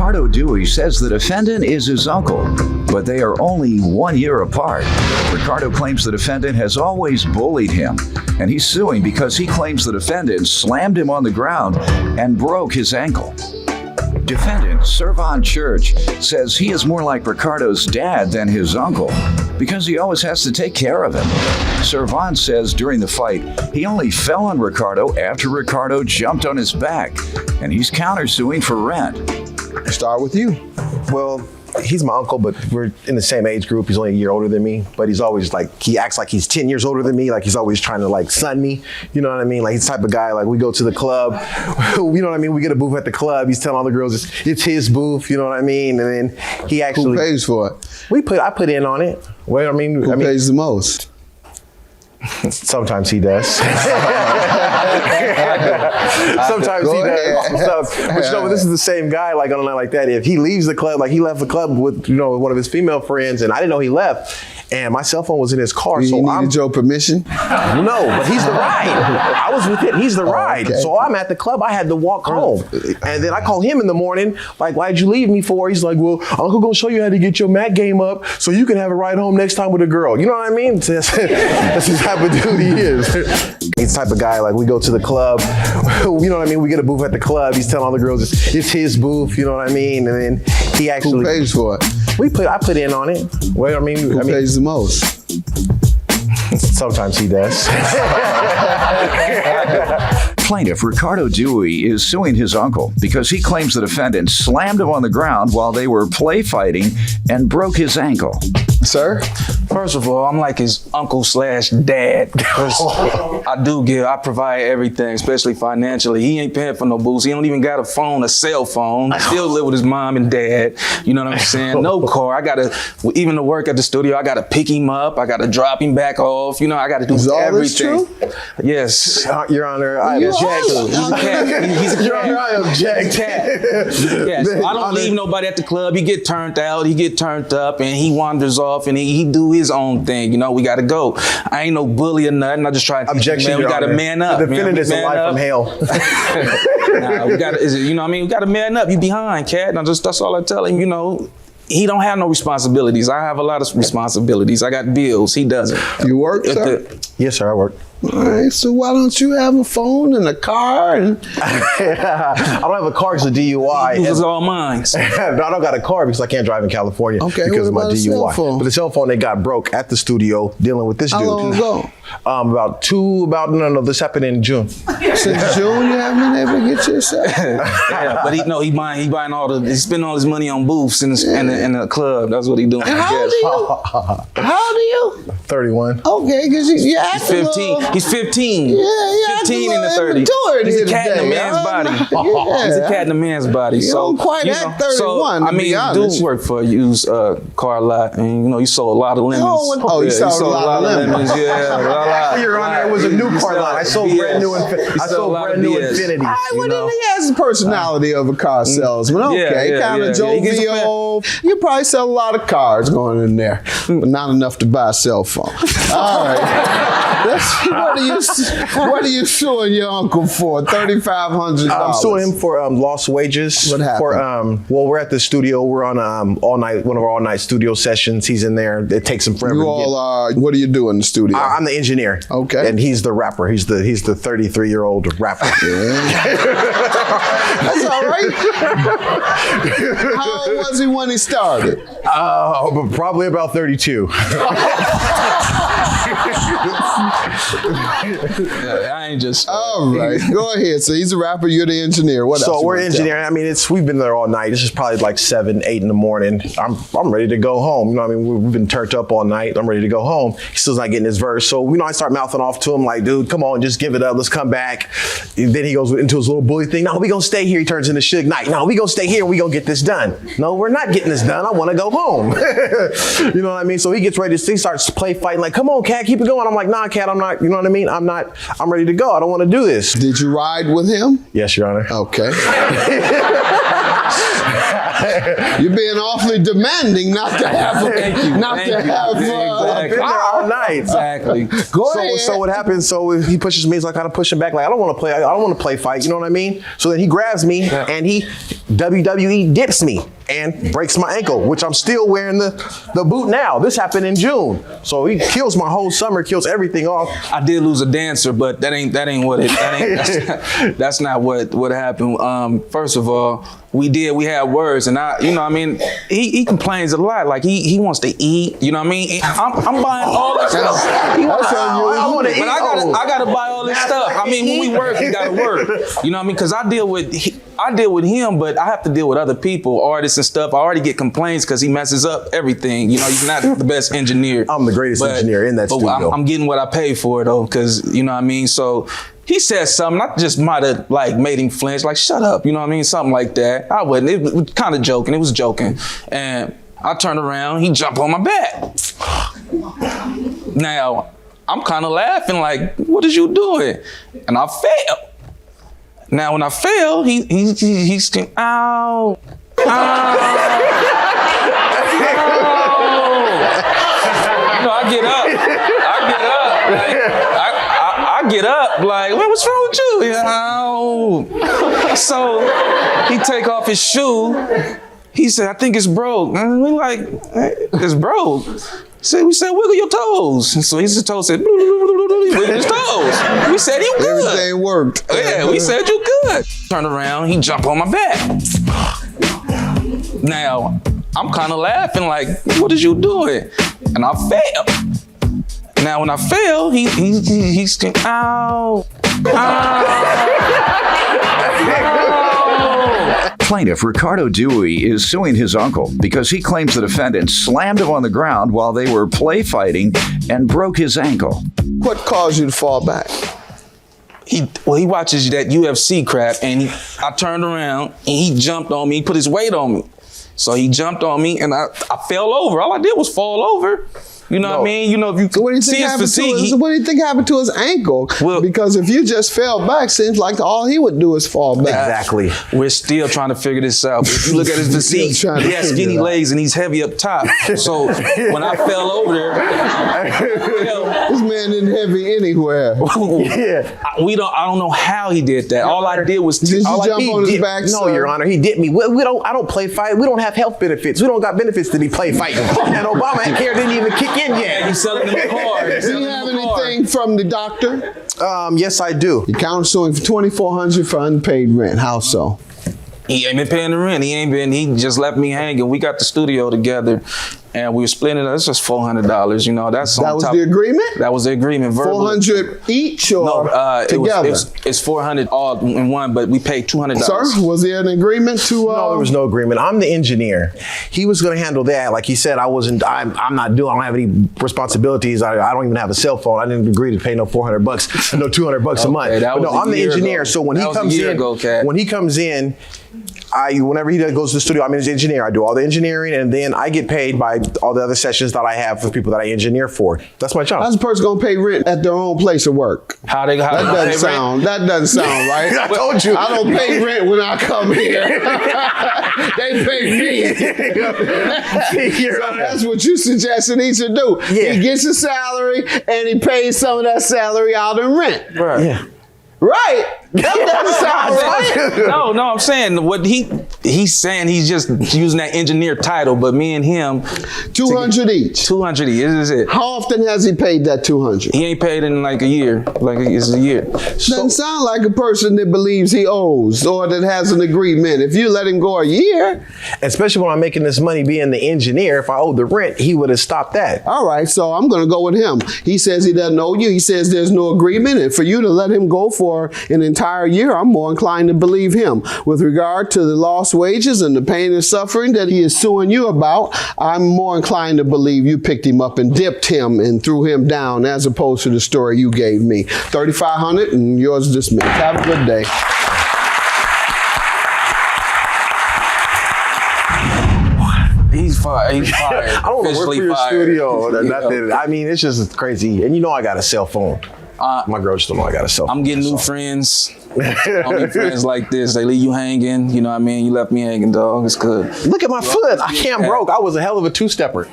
Ricardo Dewey says the defendant is his uncle, but they are only 1 year apart. Ricardo claims the defendant has always bullied him, and he's suing because he claims the defendant slammed him on the ground and broke his ankle. Defendant Servon Church says he is more like Ricardo's dad than his uncle because he always has to take care of him. Servon says during the fight, he only fell on Ricardo after Ricardo jumped on his back, and he's countersuing for rent. Start with you. Well, he's my uncle, but we're in the same age group. He's only a year older than me, but he's always like, he acts like he's 10 years older than me. Like he's always trying to like son me. You know what I mean? Like he's the type of guy, like we go to the club, you know what I mean? We get a booth at the club. He's telling all the girls it's his booth, you know what I mean? And then he actually— Who pays for it? I put in on it. Well, Who pays the most? Sometimes he does. Sometimes he does. But you know, this is the same guy, like on a night like that. If he leaves the club, like he left the club with, you know, one of his female friends, and I didn't know he left, and my cell phone was in his car. You needed your permission? No, but he's the ride. I was with it. He's the ride. Okay. So I'm at the club. I had to walk home. And then I call him in the morning, like, why'd you leave me for? He's like, well, Uncle gonna show you how to get your Mac game up so you can have a ride home next time with a girl. You know what I mean? That's the type of dude he is. He's the type of guy, like we go to the club, you know what I mean? We get a booth at the club. He's telling all the girls it's his booth, you know what I mean? And then he actually— Who pays for it? I put in on it. Well, Who pays the most? Sometimes he does. Plaintiff Ricardo Dewey is suing his uncle because he claims the defendant slammed him on the ground while they were play fighting and broke his ankle. Sir? First of all, I'm like his uncle slash dad. I provide everything, especially financially. He ain't paying for no booze. He don't even got a cell phone. Still live with his mom and dad. You know what I'm saying? No car. Even to work at the studio, I gotta pick him up. I gotta drop him back off. You know, I gotta do everything. Is all this true? Yes. Your Honor, I object. He's a cat. He's a cat. Your Honor, I object. Yes. I don't leave nobody at the club. He get turned out. He get turned up, and he wanders off, and he do his own thing. You know, we gotta go. I ain't no bully or nothing. I just try to teach Objection, him, man, we gotta man up. The defendant is alive from hell. Nah, we gotta man up. You behind, cat. That's all I tell him. You know, he don't have no responsibilities. I have a lot of responsibilities. I got bills. He doesn't. You work, sir? Yes, sir, I work. All right, so why don't you have a phone and a car? I don't have a car because of DUI. It was all mine. No, I don't got a car because I can't drive in California because of my DUI. But the cell phone, they got broke at the studio dealing with this dude. How long ago? This happened in June. Since June, you haven't been able to get yourself? Yeah, but he buying he's spending all his money on booths in the club. That's what he doing. And how old are you? 31. Okay, because you're acting 15. He's 15. Yeah, 15 in the 30. He's a cat in a man's body. He's a cat in a man's body. You don't quite act 31, to be honest. Do work for a used car lot, and you sold a lot of lemons. You sold a lot of lemons. Yeah, Your Honor, it was a new car lot. I sold brand new Infinities. He has the personality of a car salesman. Okay, kind of jovial. You probably sell a lot of cars going in there, but not enough to buy a cell phone. All right. What are you suing your uncle for? $3,500. I'm suing him for lost wages. What happened? We're at the studio. We're on one of our all-night studio sessions. He's in there. It takes him forever. You all are. What do you do in the studio? I'm the engineer. Okay. And he's the rapper. He's the 33-year-old rapper. That's all right. How old was he when he started? Probably about 32. I ain't just. All right, go ahead. So he's a rapper. You're the engineer. What else? So we're engineering. I mean, we've been there all night. This is probably like 7, 8 in the morning. I'm ready to go home. You know what I mean? We've been turned up all night. I'm ready to go home. He still's not getting his verse. So I start mouthing off to him like, dude, come on, just give it up. Let's come back. And then he goes into his little bully thing. No, we gonna stay here. He turns into Suge Knight. No, we gonna stay here and we gonna get this done. No, we're not getting this done. I want to go home. You know what I mean? So he gets ready to. He starts play fighting like, come on, cat, keep it going. I'm like, nah, cat, I'm not. You know what I mean? I'm ready to go. I don't want to do this. Did you ride with him? Yes, Your Honor. Okay. You're being awfully actually demanding not to have I've been there all night. Exactly. Go ahead. So what happens? So he pushes me. So I kind of push him back. Like I don't want to play fight. You know what I mean? So then he grabs me and he WWE dips me and breaks my ankle, which I'm still wearing the boot now. This happened in June. So he kills my whole summer, kills everything off. I did lose a dancer, but that ain't what it. That's not what happened. First of all, we had words, and he complains a lot. Like he wants to eat. You know what I mean? I'm buying all this stuff. I want to eat. But I gotta buy all this stuff. I mean, when we work, we gotta work. You know what I mean? Because I deal with him, but I have to deal with other people, artists and stuff. I already get complaints because he messes up everything. You know, he's not the best engineer. I'm the greatest engineer in that studio. I'm getting what I pay for though, because you know what I mean. So he said something. I just might have like made him flinch, like shut up. You know what I mean? Something like that. I wasn't. It was kind of joking. It was joking, and I turned around. He jumped on my back. Now I'm kind of laughing, like, what is you doing? And I fell. Now when I fell, he screamed, ow, ow, ow. You know, I get up, like, man, what's wrong with you? Ow. So he take off his shoe. He said, I think it's broke. And we like, it's broke. We said, wiggle your toes. And so his toes said, wiggle his toes. We said, you good. Everything worked. Yeah, we said, you good. Turn around, he jumped on my back. Now, I'm kind of laughing, like, what is you doing? And I fell. Now, when I fell, he screamed, ow, ow. Plaintiff Ricardo Dewey is suing his uncle because he claims the defendant slammed him on the ground while they were play fighting and broke his ankle. What caused you to fall back? He watches that UFC crap, and I turned around and he jumped on me, he put his weight on me. So he jumped on me and I fell over. All I did was fall over. You know what I mean? You know, if you see his physique. What do you think happened to his ankle? Well, because if you just fell back, seems like all he would do is fall back. Exactly. We're still trying to figure this out. If you look at his physique, he has skinny legs and he's heavy up top. So when I fell over there, this man isn't heavy anywhere. Yeah. I don't know how he did that. All I did was Did you jump on his back? No, Your Honor, he did me. I don't play fight. We don't have health benefits. We don't got benefits to be play fighting. And Obamacare didn't even kick in yet. He's selling them cars. Do you have anything from the doctor? Yes, I do. You're countersuing for $2,400 for unpaid rent. How so? He ain't been paying the rent. He just left me hanging. We got the studio together and we were splitting it up. It's just $400. You know, that was the agreement? That was the agreement. Verbally. $400 each or together? It's $400 all in one, but we paid $200. Sir, was there an agreement to? No, there was no agreement. I'm the engineer. He was going to handle that. Like he said, I don't have any responsibilities. I don't even have a cell phone. I didn't agree to pay no $400, no $200 a month. I'm the engineer. Ago. So when he comes in, whenever he goes to the studio, I'm his engineer. I do all the engineering, and then I get paid by all the other sessions that I have for people that I engineer for. That's my job. How's a person gonna pay rent at their own place of work? That doesn't sound right. I told you. I don't pay rent when I come here. They pay me. So that's what you suggesting he should do. Yeah. He gets a salary and he pays some of that salary out in rent. Right. Yeah. Right. That doesn't sound right. No, I'm saying what he's saying, he's just using that engineer title, but me and him $200 each. $200 each. This is it. How often has he paid that $200? He ain't paid in like a year. Like it's a year. Doesn't sound like a person that believes he owes or that has an agreement. If you let him go a year, especially when I'm making this money being the engineer, if I owed the rent, he would have stopped that. All right, so I'm going to go with him. He says he doesn't owe you. He says there's no agreement, and for you to let him go for an entire year, I'm more inclined to believe him. With regard to the lost wages and the pain and suffering that he is suing you about, I'm more inclined to believe you picked him up and dipped him and threw him down as opposed to the story you gave me. $3,500 and yours dismissed. Have a good day. He's fired. I don't want to work for your studio or nothing. I mean, it's just crazy. And you know I got a cell phone. My girl just don't know I got a cell phone. I'm getting new friends. I don't need friends like this. They leave you hanging. You know what I mean? You left me hanging, dog. It's good. Look at my foot. I can't broke. I was a hell of a two-stepper.